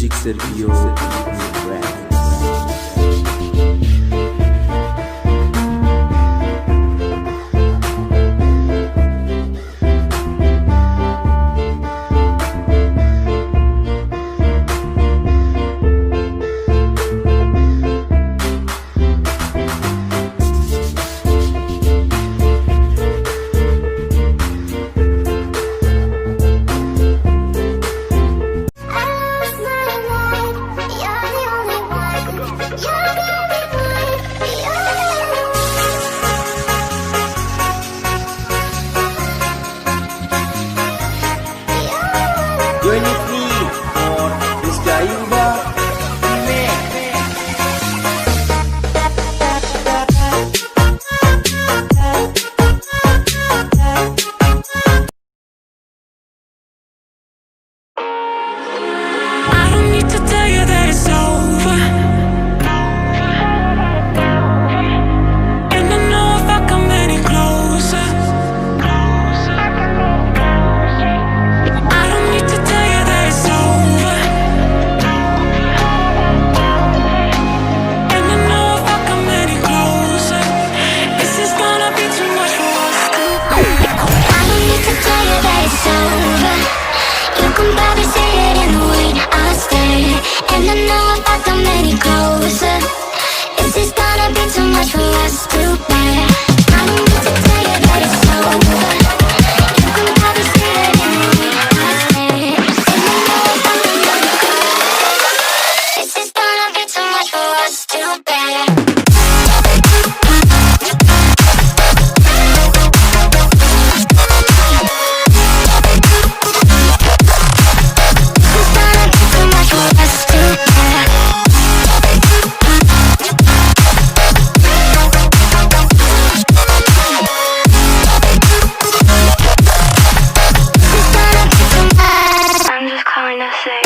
Music Sergio MEMBUAT. Join with me for this Jayumba remake. I don't need to tell you that it's over, and I know if I come any closer, I don't need to tell you that it's over, and I know if I come any closer, this is gonna be too much for us to bear. I don't need to tell you that it's over. You can probably see it in the way I stare, and I know if I come any closer, this is gonna be too much for us to bear. I don't need to tell you that it's over. You can probably see it in the way I stare, and I know if I come any closer, this is gonna be too much for us to bear. I'm just calling to say